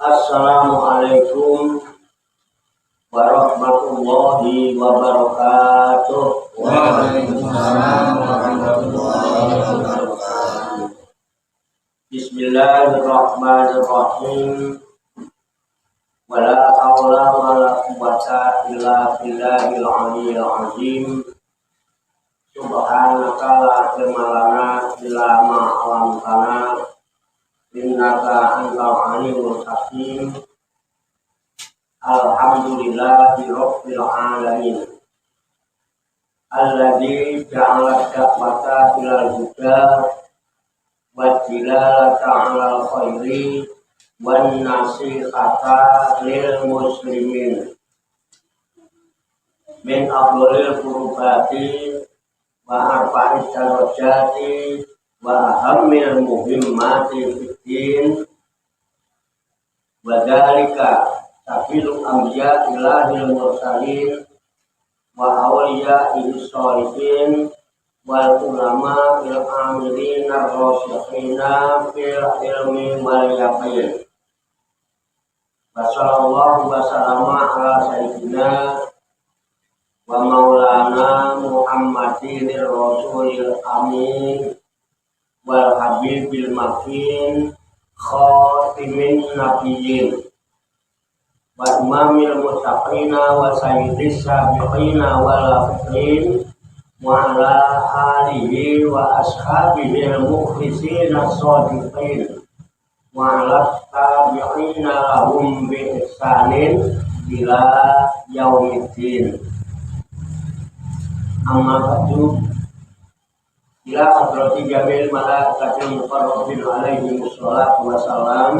Assalamualaikum warahmatullahi wabarakatuh. Waalaikumsalam warahmatullahi wabarakatuh. Bismillahirrahmanirrahim. Wala haula wala quwwata illa billahil aliyyil azim. Subhanaka la ilma lana illa ma 'allamtana. Innaka antal alimul hakim. Alhamdulillahi rabbil alamin. Alladzi ja'ala da'wata ilal huda wa dilalata 'alal khairi wan nasihata lil muslimin min afdhalil qurbati wa arfa'id darajati wa ahammil muhimmati fiddin wa dzalika tabilu anbiya ilahil mursalin wa awliya'i sholihin wal ulama il amilin ar-rasikhina fil ilmi wal yaqin. Wa sallallahu wa sallama ala sayyidina wa maulana Muhammadin rasulil amin wal habibil makin khatimin nabiyyin wa imamil muttaqina wa sayyidis sabiqina wal afqin wa ala alihi wa ashabihi al-mukhlisina as-sadiqin wa ala tabi'ina lahum bi ihsanin ila yaumiddin. Amma ba'du. Ila hadrati jamil malaikatil muqarrabin alaihi wassalatu wassalam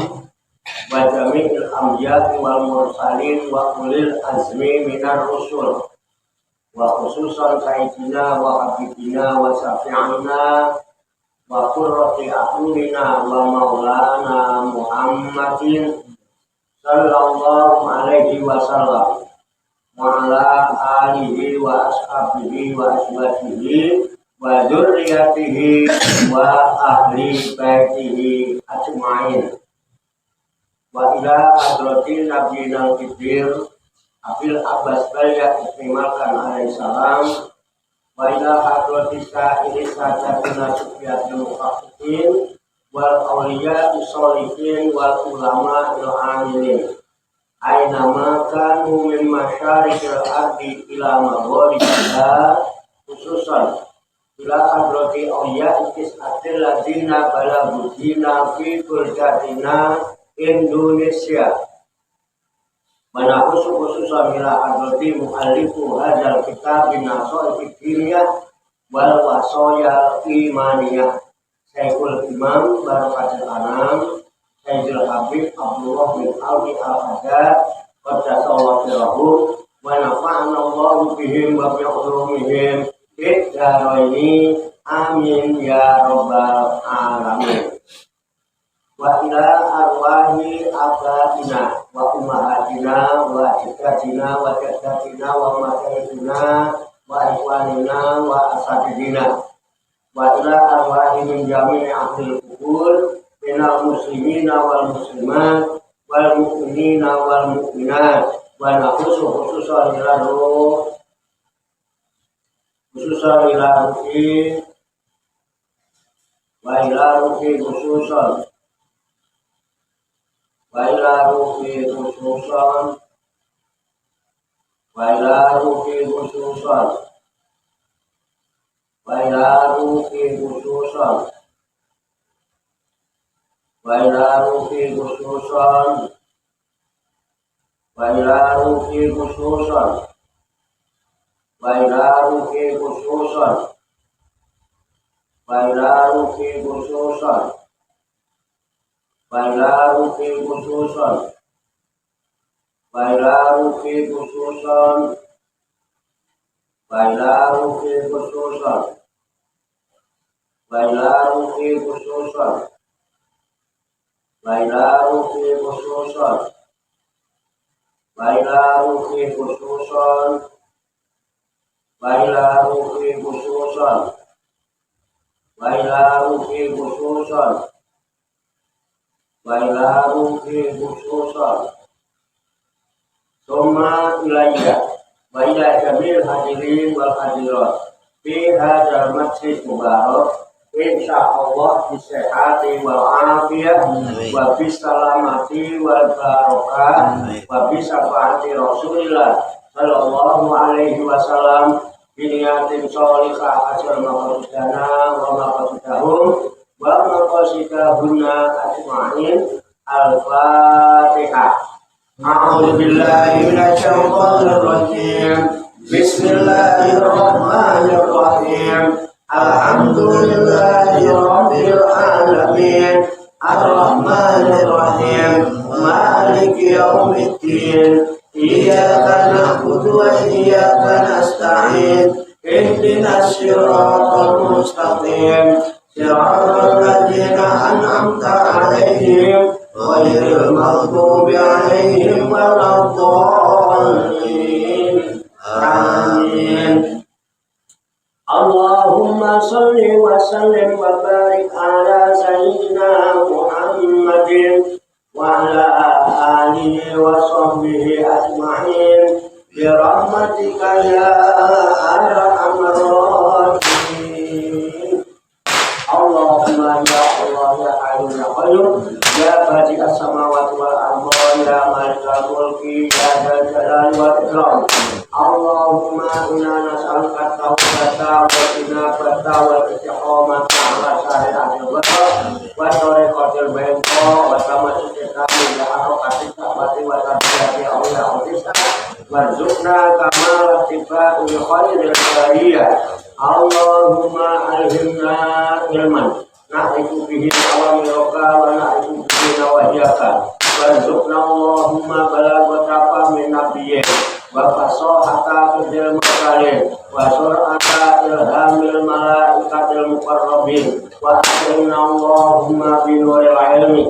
wa jami'il anbiya'i wal mursalin wa ulil azmi minar rusul wa khususan sayyidina wa habibina wa syafi'ina wa qurrati a'yunina wa maulana Muhammadin sallallahu alaihi wasallam wa ala alihi wa ashabihi wa azwajihi wa dzurriyyatihi wa ahli baitihi ajmain. Wa ila hadratin nabiyina al-kidir Abil Abbas Balya Ismimalkan alaihi salam wa ila hadratis sa'ili sadatina sufiyatul muqaddin wal awliya sholihin wal ulama il amilin aina ma kanu min masyarikil ardi ila maghribiha khususan ila hadrati awliya is'atil ladina balagudina fi kuljatina Indonesia. Mana khusus-khususan ila hadrati mu'allifu hadzal kitab bin naso'i fikriyah wal wasoya imaniyah Syekhul Imam Barakatul Anam Sayyidul Habib Abdullah bin Alwi Al-Haddad qaddasallahu sirrahu wa nafa'ana Allahu bihim wa bi'ulumihim fid dharaini amin ya rabbal alamin. Wa ila arwahi abaina wa ummahatina wa jaddatina wa jaddatina wa masyaykhina wa ikhwanina wa asatidina wa ila arwahi min jami'i ahlil qubur minal muslimina wal muslimat wal mu'minina wal mu'minat wa nakhusu khususan ila ruh khususan ila ruhi wa ila ruhi khususan wa ila ruhi khususan wa ila ruhi khususan wa ila ruhi khususan wa ila ruhi khususan wa ila ruhi khususan wa ila ruhi khususan wa ila ruhi khususan bailaru fi khususon, bailaru fi khususon, bailaru fi khususon, bailaru fi khususon, bailaru fi khususon, bailaru fi khususon, bailaru fi khususon, bailaru fi khususon, bailaru fi khususon. Soma ilayya wa ila jamil hadirin wal hadirat fi hadzal masjid mubarak insyaallah bisehati wal afiyah wa bisalamati wal barakah wa bisafaati Rasulillah sallallahu alaihi wasallam biniyatin sholihah ajal maqasidana wa maqasidahum wa maqasidahunna ajma'in. Al-Fatihah. A'udzu billahi minasyaitonir rajim. Bismillahirrahmanirrahim. Alhamdulillahi rabbil alamin. Ar-Rahmanir Rahim. Maliki yaumiddin. Iyyaka na'budu wa iyyaka nasta'in. Ihdinas siratal mustaqim. Siratal ladzina an'amta 'alaihim ghairil maghdubi 'alaihim waladdallin. Amin. Allahumma shalli wa sallim wa barik ala sayyidina Muhammadin wa ala alihi wa sahbihi ajma'in bi rahmatika ya arhamar rahimin. Allahumma ya Allah ya Hayyu ya Qayyum ya badi'as samawati wal ardi ya malikal mulki ya dzal jalali wal ikram. Allahumma inna nas'aluka tawbata wa inabata wa istiqamata ala syari'atil batal wa tariqatil bayda wa tamassuka bil haqqi ta'ati wa tabi'ati awliya al-islam warzuqna kamal ittiba'i khairil bariyah. Allahumma alhimna ilman na'iku bihi awamiraka wa na'iku bihi nawahiyaka warzuqna Allahumma balagata fahmin nabiyyin wa fasahata fil mursalin wa sur'ata ilhamil malaikatil muqarrabin wa akrimna Allahumma bi nuril ilmi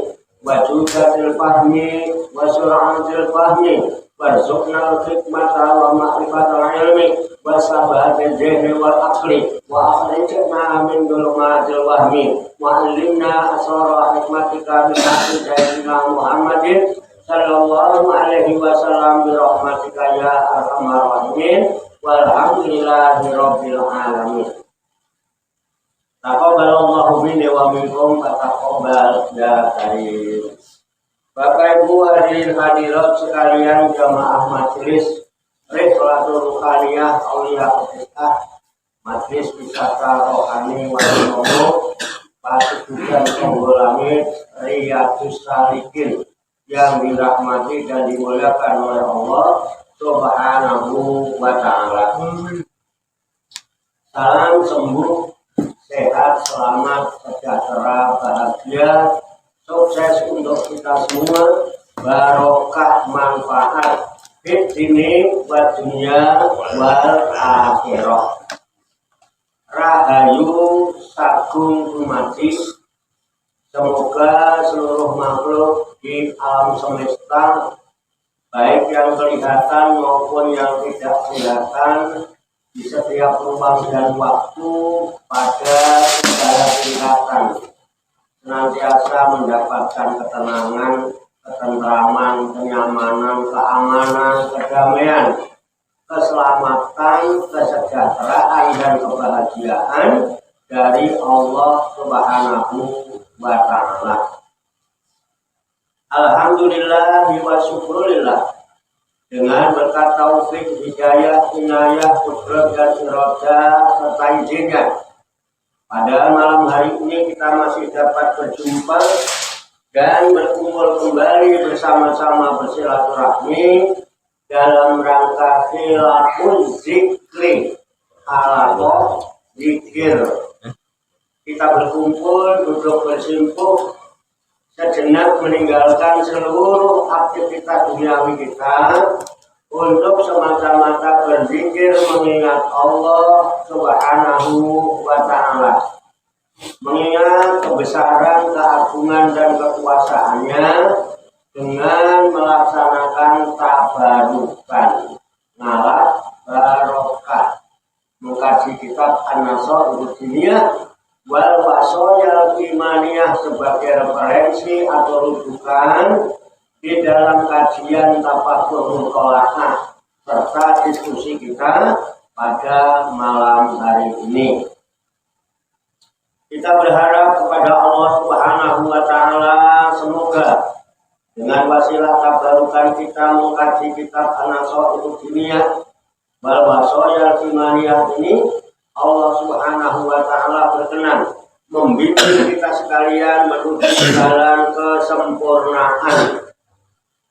wa judatil fahmi wa sur'atil fahmi warzuqna al-hikmata wa ma'rifatal ilmi wa sabahatil jahli wal aqli wa akhrijna min dhulumatil wahmi wa allimna asrara hikmatika bi sayyidina Muhammadin sallallahu alaihi wasallam bi rahmatika ya arhamar rahimin walhamdulillahi rabbil alamin. Taqabbalallahu minni wa minkum wa taqabbal ya karim. Bapak Ibu hadirin hadirat sekalian jamaah majelis Rihlatul Ruhaniyah Auliya Ulillah, Majelis Wisata Rohani Wali Pasukan Songgol Langit Riyadhus Shalihin yang dirahmati dan dimuliakan oleh Allah Subhanahu wa ta'ala. Salam sembuh, sehat, selamat, sejahtera, bahagia, sukses untuk kita semua, barokah, manfaat fid dini wa dunya wal akhirah. Rahayu sagung dumadi. Semoga seluruh makhluk di alam semesta, baik yang kelihatan maupun yang tidak kelihatan, di setiap ruang dan waktu, pada segala tingkatan, senantiasa mendapatkan ketenangan, ketentraman, kenyamanan, keamanan, kedamaian, keselamatan, kesejahteraan, dan kebahagiaan dari Allah Subhanahu wa ta'ala. Alhamdulillah wa syukurillah, dengan berkat taufik, hidayah, inayah, kudrat, dan iradah serta izinnya, pada malam hari ini kita masih dapat berjumpa dan berkumpul kembali bersama-sama bersilaturahmi dalam rangka khilafun zikri halaqah zikir. Kita berkumpul, duduk bersimpuh sejenak sejenak meninggalkan seluruh aktivitas duniawi kita untuk semata-mata berzikir mengingat Allah Subhanahu wa Ta'ala, mengingat kebesaran, keagungan dan kekuasaannya dengan melaksanakan tabarukan, ngalah barokah, mengkaji kitab An-Nasr Dunia wal Wasoyal Imaniyah sebagai referensi atau rujukan di dalam kajian tafakur mutola'ah serta diskusi kita pada malam hari ini. Kita berharap kepada Allah Subhanahu wa Ta'ala semoga dengan wasilah tabarukan kita mengkaji kitab An-Nasr Dunia wal Wasoyal Imaniyah ini, Allah Subhanahu wa Ta'ala berkenan membimbing kita sekalian menuju jalan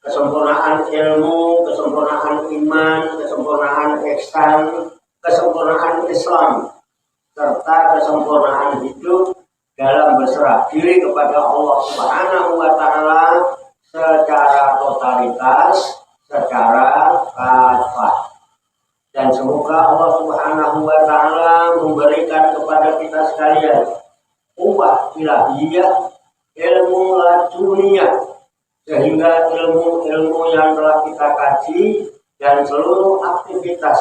kesempurnaan ilmu, kesempurnaan iman, kesempurnaan ihsan, kesempurnaan Islam, serta kesempurnaan hidup dalam berserah diri kepada Allah Subhanahu wa Ta'ala secara totalitas, secara kafah. Dan semoga Allah Subhanahu wa Ta'ala memberikan kepada kita sekalian quwwah ilahiyah, ilmu laduniyah, sehingga ilmu-ilmu yang telah kita kaji dan seluruh aktivitas,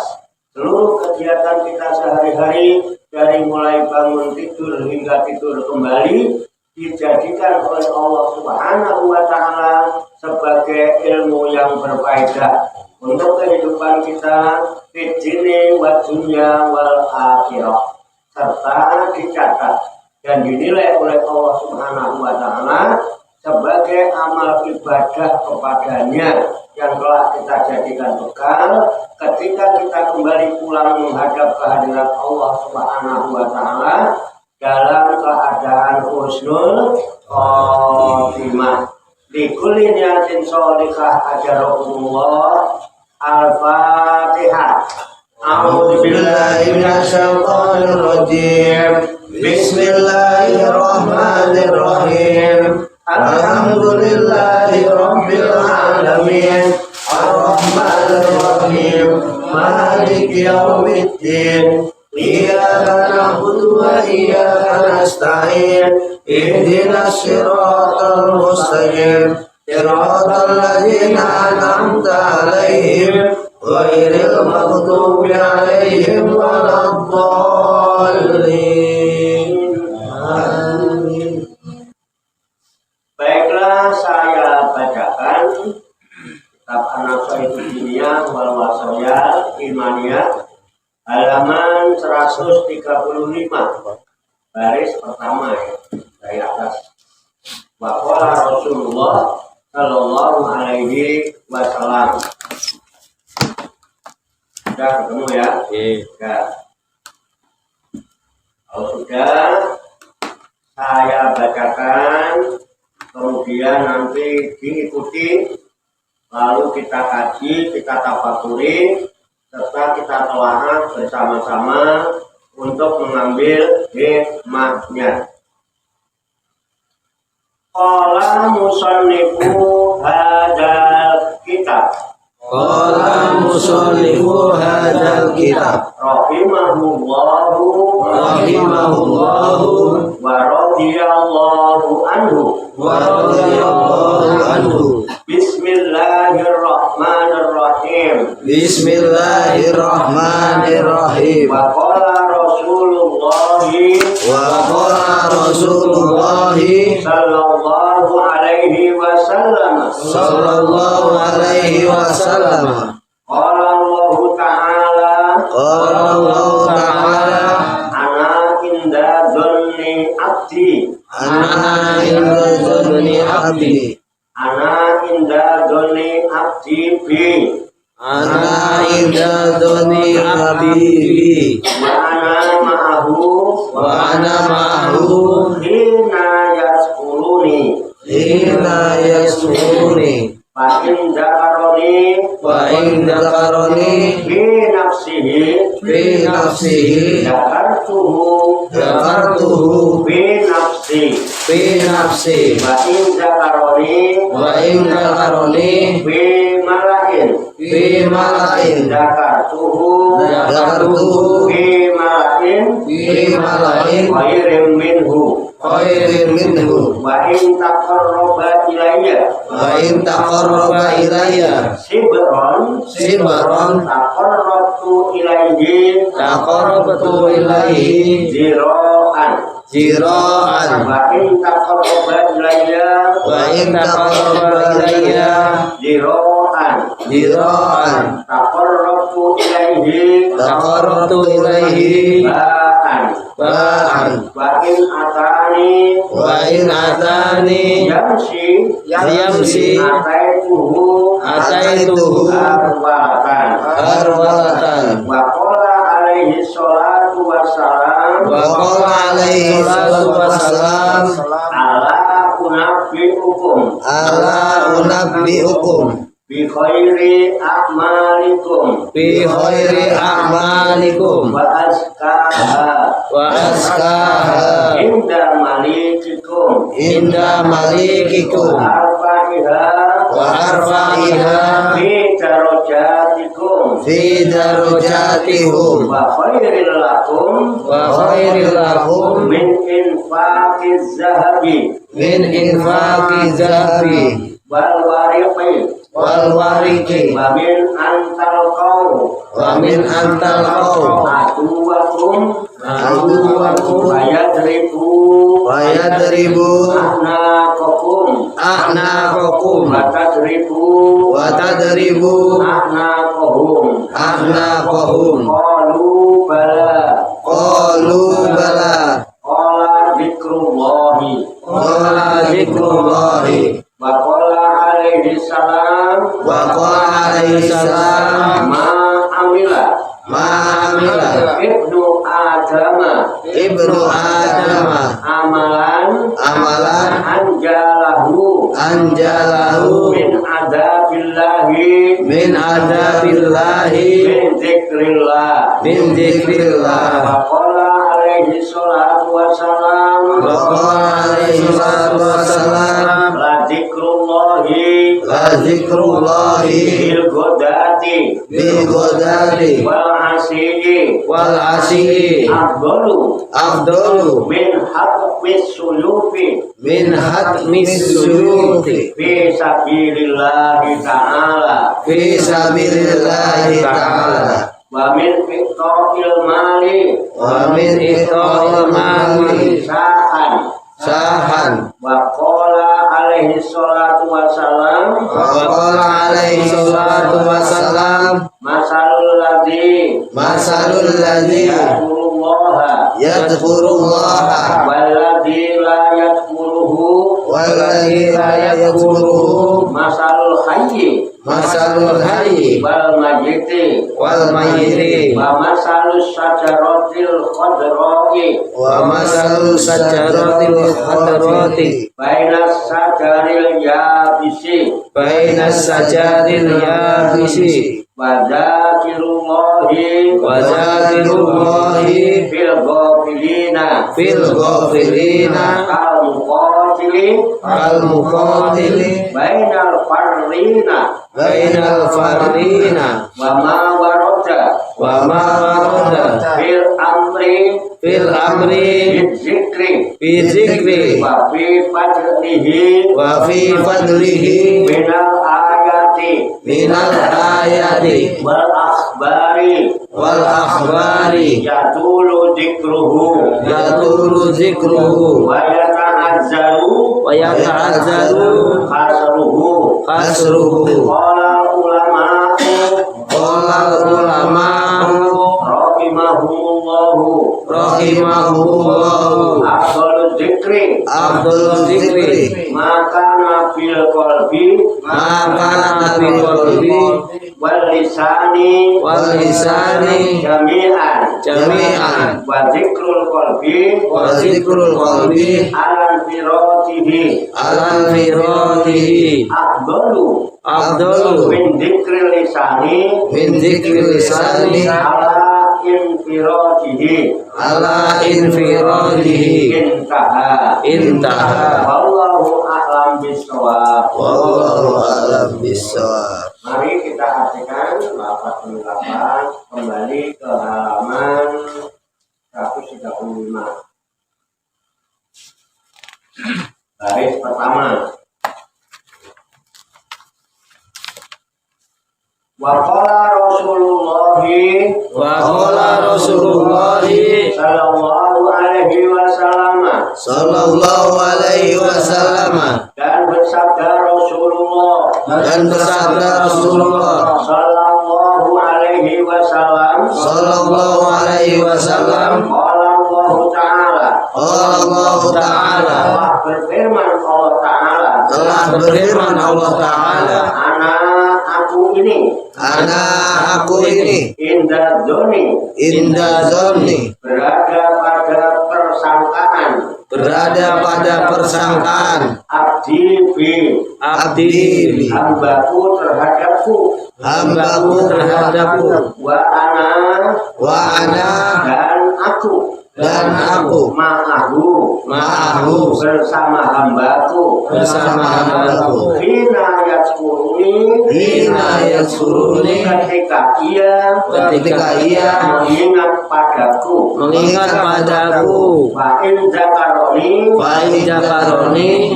seluruh kegiatan kita sehari-hari dari mulai bangun tidur hingga tidur kembali dijadikan oleh Allah Subhanahu wa Ta'ala sebagai ilmu yang berfaedah untuk kehidupan kita di dunia wa dunya wal akhirah, serta dicatat dan dinilai oleh Allah Subhanahu wa Ta'ala sebagai amal ibadah kepadanya yang telah kita jadikan bekal ketika kita kembali pulang menghadap kehadirat Allah Subhanahu wa Ta'ala dalam keadaan husnul khotimah. Di kulli niyatin sholihah ajarokumullah. Al-Fatihah. A'udzu billahi minasyaitonir rajim. Bismillahirrahmanirrahim. Alhamdulillahi rabbil alamin. Ar-Rahmanir Rahim. Maliki yaumiddin. Iyyaka na'budu wa iyyaka nasta'in. Ihdinas siratal mustaqim. Siratal ladzina an'amta 'alaihim ghairil maghdubi 'alaihim waladdallin. Amin. Baiklah, saya bacakan kitab An-Nasr Dunia wal Wasoyal Imaniyah halaman 135 baris pertama ya, dari atas. Wa qala Rasulullah sallallahu alaihi wasallam. Sudah ketemu ya? Ya. Kalau sudah, saya bacakan, kemudian nanti diikuti, lalu kita kaji, kita tafakuri, serta kita telaah bersama-sama untuk mengambil hikmahnya. Qala musannifu hadal kitab. Qala musannifu hadal kitab. Rahimahullahu wa radiyallahu anhu. Bismillahirrahmanirrahim. Bismillahirrahmanirrahim. Wa qala Rasulullah sallallahu alaihi wasallam. Qala Allah Ta'ala ana inda dhanni abdi. Ana inda dhanni abdi bi. Wa ana ma'ahu hina yaskuruni. Fa'in zakaroni wa in dzakaroni fi nafsihi fi nafsihi zakartuhu dzakartuhu fi nafsi Fa'in zakaroni wa in dzakaroni fi malain zakartuhu fi malain khairin minhu khairin minhu wa in taqarraba ilayya wa in taqarraba ilayya shibran shibran taqarrabtu ilayhi taqarrabtu ilayhi zira'an zira'an wa in taqarraba ilayya wa in taqarraba ilayya zira'an taqarrabtu ilayhi ba'an ba'an wa in atani yamshi ataituhu arba'atan wa qala alaihi salatu wassalam wa qala alaihi salatu wassalam ala unabbiukum bi khairi a'malikum bi khairi a'malikum wa askaha inda malikikum inda malikikum wa arfa'iha fi darajatikum fi darajatihum wa khairil lakum min infaqiz zahabi min infaqi zahabi wal wariqi wa min antal qaw aduwakum aduwakum wa yadribu a'naqakum wa tadribu a'naqahum qalu bala qalu bala qala zikrullahi wa qala alaihi salam ma amila ibnu adama amalan anjalahu min adabillahi min zikrillah wa qala alaihi salatu wassalam la zikrullahi bil ghadati wal asyi afdalu min hatmis suyuti fi sabilillahi ta'ala fi sabilillahi ta'ala wa min iqta'il mali wa min iqta'il mali sahan wa qala alaihi salatu wassalam wa qala alaihi salatu wassalam masalul ladzi yadhkurullaha walladzi la yadhkuruhu masalul hayyi wal mayyiti wal mayyiti wa masalus syajaratil khadra'i wa masalul sajaratil khadrati bainas sajaril yabisi bainas sajaril yabisi wa zakirullahi fil ghafilina al muqatili bainal farrina wa ma warada fil amri bi zikri wa fi fadlihi minal ayati wal akhbari yatulu dzikruhu wa yata'azzalu khasruhu qala ulama'u rahimahumullahu afdalul dzikri maka fil qalbi wal lisani jami'an wa zikrul qalbi alan firatihi afdalu afdalu min dzikril lisani min dzikril lisani ala infiradihi intaha. Wallahu a'lam bishawab. wallahu a'lam bishawab. Mari kita artikan lafaz demi lafaz kembali ke halaman 135. Baris pertama. Wa qala Rasulullah sallallahu alaihi wasallam sallallahu alaihi wasallam dan bersabda Rasulullah sallallahu alaihi wasallam qala Allah ta'ala telah berfirman Allah ta'ala ana aku ini inda zoni berada pada persangkaan abdi hambaku terhadapku wa ana dan aku ma'ahu bersama hambaku hina yadkuruni ketika ia mengingat padaku wa in zakaroni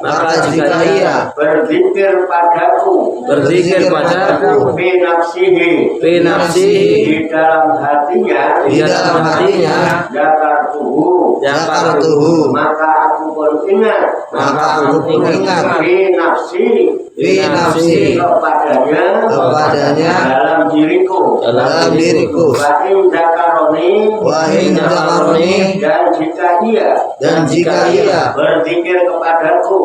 maka jika ia berzikir padaku fi nafsihi di dalam hatinya Jakartuhu maka aku pun ingat fi nafsi kepadanya dalam diriku wa in zakaroni dan jika ia berzikir kepadaku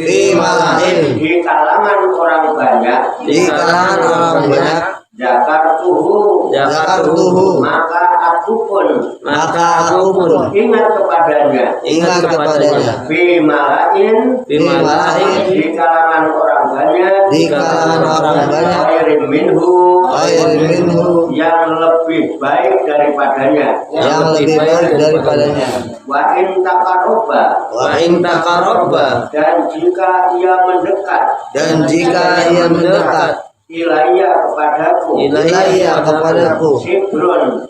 fi malain di kalangan orang banyak Jakartuhu maka aku pun ingat kepadanya fi malain di kalangan orang banyak khairin minhu yang lebih baik daripadanya wa in taqarraba dan jika ia mendekat Ilaiya kepadaku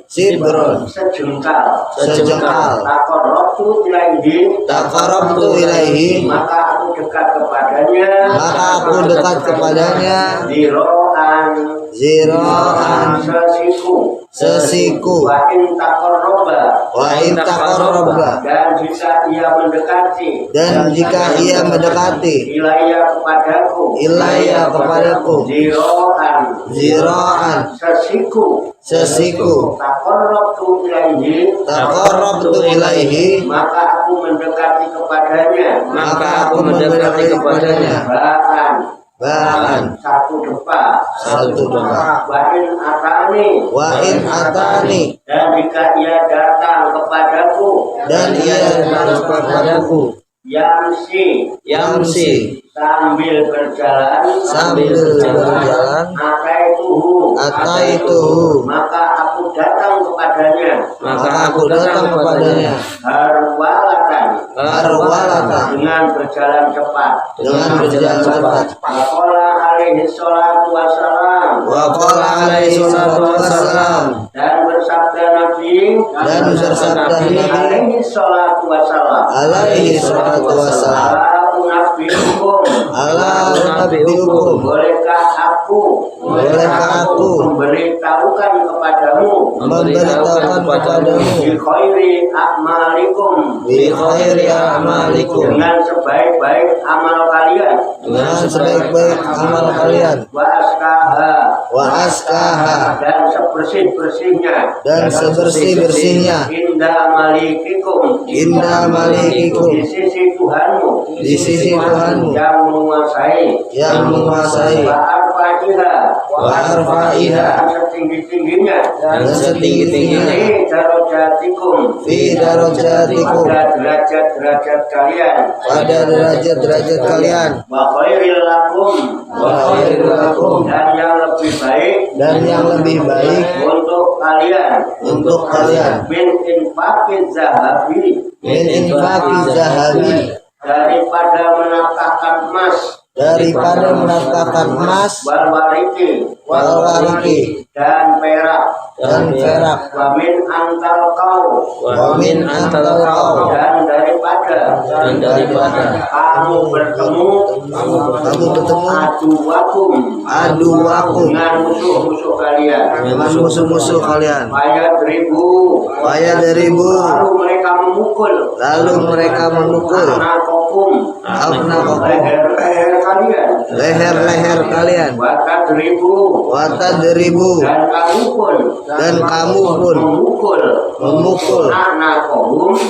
Sibron sejengkal Takarabtu ilaihi maka aku dekat kepadanya Ziro'an sesiku wa in taqarraba dan jika ia mendekati ilaiya kepadaku Ziro'an sesiku taqarrabtu ilaihi maka aku mendekati kepadanya Ba'an satu depa wa in atani dan jika ia datang kepadaku Yamsi sambil berjalan ataituhu maka aku datang kepadanya harwalatan dengan berjalan cepat Waqala alaihi salatu wassalam dan bersabda Nabi alaihi salatu wassalam ala unabbiukum bolehkah aku memberitahukan kepadamu bi khairi a'malikum dengan sebaik-baik amal kalian wa askaha dan sebersih-bersihnya inda malikikum di sisi Tuhanmu yang menguasai arfa'iha dan setinggi-tingginya dan setinggi-tingginya fi darajatikum pada derajat-derajat kalian pada derajat-derajat kalian wa khairil lakum wa khairul lakum dan yang lebih baik untuk kalian min infaqi zahabi daripada menafkahkan emas wal wariki dan perak wa min antal kau dan daripada kamu bertemu aduwakum dengan musuh-musuh kalian Faya deribu lalu mereka memukul leher-leher kalian watadribu dan kamu pun memukul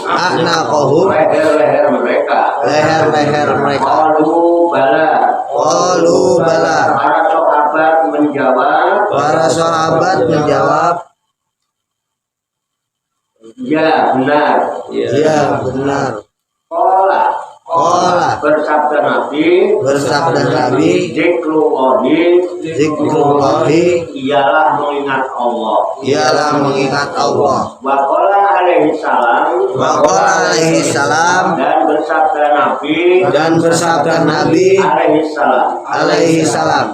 a'naqahum leher-leher mereka. Qalu bala para sahabat menjawab ya benar. Qala bersabda Nabi zikrullahi ialah mengingat Allah wa qala alaihi salam dan bersabda Nabi alaihi salam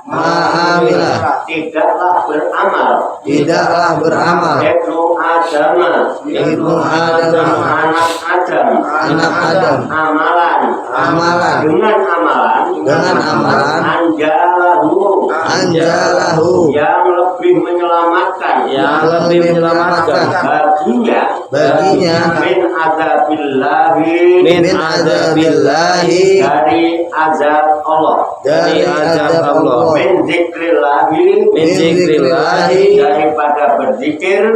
ma'amila tidaklah beramal Ibnu Adam anak Adam amalan dengan amalan anjalahu yang lebih menyelamatkan baginya min azabillahi dari azab Allah min zikrillahi daripada berzikir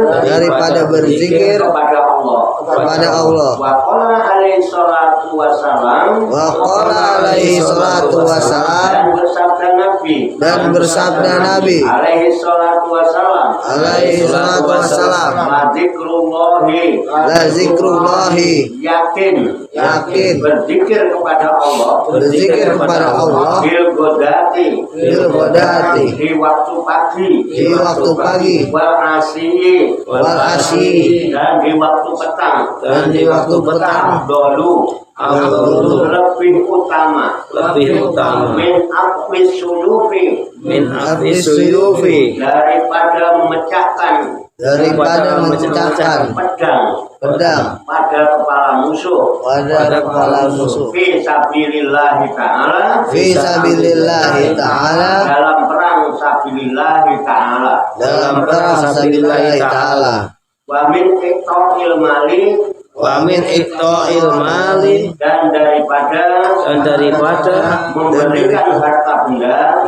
kepada Allah wa qala alaihi salatu wassalam dan bersabda Nabi alaihi salatu wassalam la zikrullahi yakin berzikir kepada Allah bil godati di waktu pagi wal asyi dan di waktu petang dulu lebih utama min aqwis suyufi daripada memecahkan pedang pada kepala musuh fi sabilillahi ta'ala dalam perang sabilillahi ta'ala wa min iqta'il mali dan daripada memberikan harta benda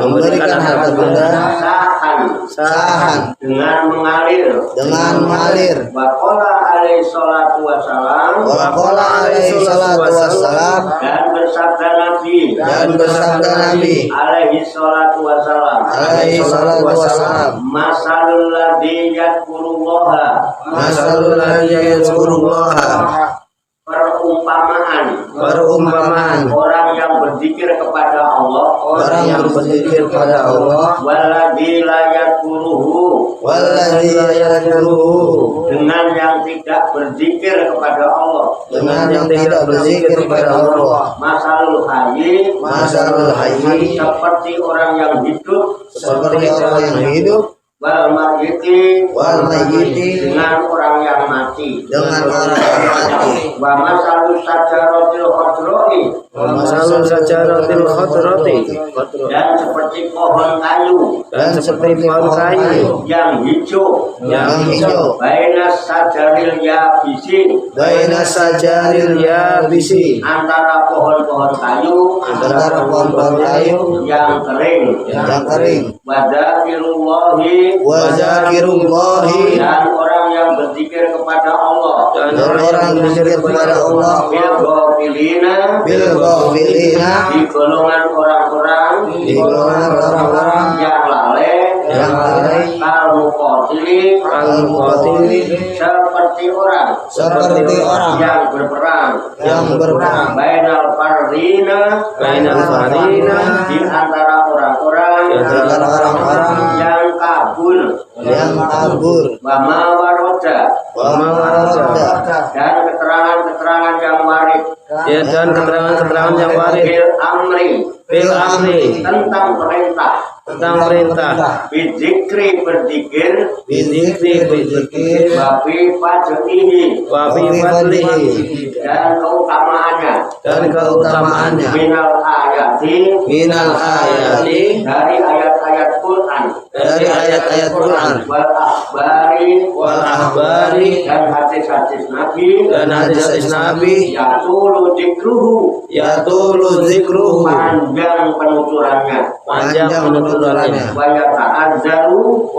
sahan dengan mengalir wa qala alaihi salatu wassalam dan bersabda Nabi alaihi salatu wassalam masalul ladzi yadhkurullaha perumpamaan orang yang berzikir kepada Allah walladzi la yadhkuruhu dengan yang tidak berzikir kepada Allah masalul hayy seperti orang yang hidup wal mayyiti dengan orang yang mati wa masalul sajaratil khadrati dan seperti pohon kayu yang hijau baina sajaril yabisi antara pohon-pohon kayu yang kering wa zakirullahi dan orang yang berzikir kepada Allah dan orang berzikir kepada Allah bil ghafilina di golongan orang-orang yang lalai kal muqatili seperti orang yang berperang bainal fardina di antara orang-orang yang kabul wama waroda dan keterangan-keterangan yang warid bil amri tentang perintah bizikri berzikir wafi fadlihi dan keutamaannya minal ayati dari ayat-ayat Quran wal akhbari dan hadis-hadis Nabi yatulu zikruhu panjang penuturannya wa yata'azzaru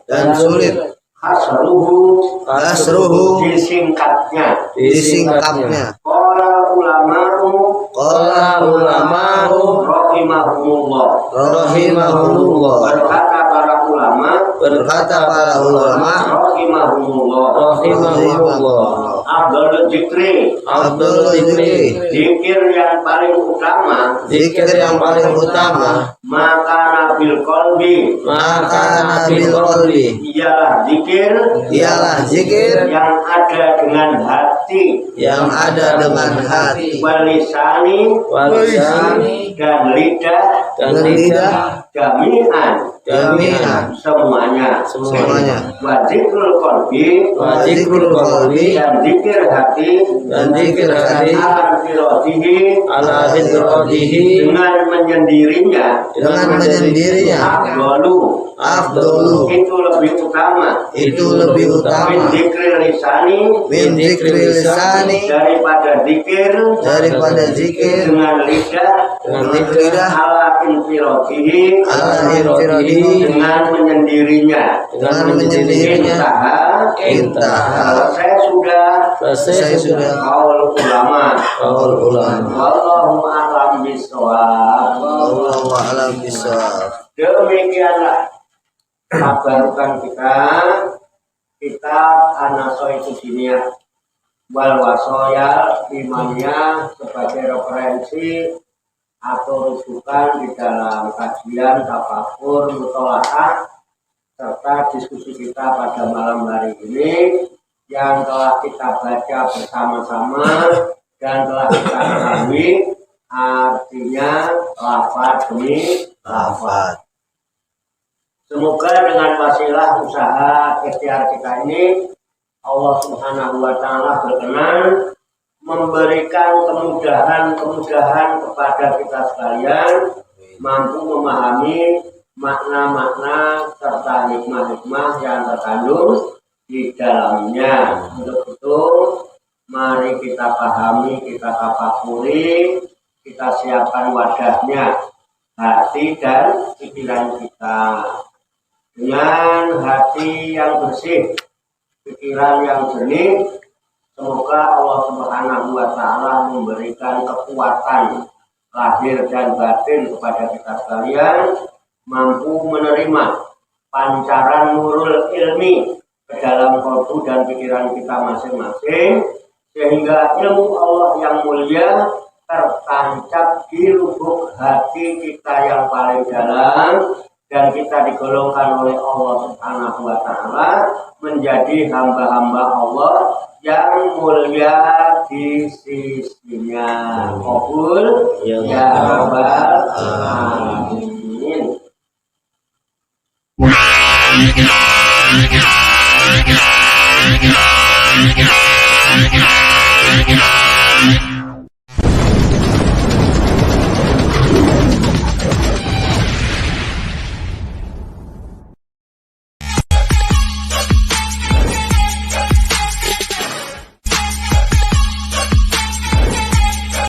dan sulit hasruhu disingkatnya qala ulama'u rahimahumullah berkata para ulama rahimahumullah Abdul Zikri zikir yang paling utama maka nabil qalbi ialah zikir yang ada dengan hati walisani dan lidah jami'an semuanya wajikrul qalbi dan zikir hati ala fitratihi dengan menyendirinya afdalu itu lebih utama min zikril lisani daripada zikir dengan lidah ala infiratihi dengan menyendirinya intah selesai sudah qaul ulama wallahu a'lam bishawab. Demikianlah kabarkan kita An-Nasoitu Diniyah wal Wasoya imannya sebagai referensi atau rujukan di dalam kajian tafakur mutolaah serta diskusi kita pada malam hari ini yang telah kita baca bersama-sama dan telah kita pahami artinya lafaz demi lafaz. Semoga dengan wasilah usaha ikhtiar kita ini Allah Subhanahu wa taala berkenan memberikan kemudahan kepada kita sekalian mampu memahami makna-makna serta hikmah-hikmah yang terkandung di dalamnya. Untuk itu mari kita pahami, kita tafakuri, kita siapkan wadahnya, hati dan pikiran kita. Dengan hati yang bersih, pikiran yang jernih, semoga Allah Subhanahu wa taala memberikan kekuatan lahir dan batin kepada kita sekalian, mampu menerima pancaran nurul ilmi ke dalam kalbu dan pikiran kita masing-masing, sehingga ilmu Allah yang mulia tertancap di lubuk hati kita yang paling dalam, dan kita digolongkan oleh Allah Subhanahu wa taala menjadi hamba-hamba Allah yang mulia di sisinya. Qabul ya rabbal alamin.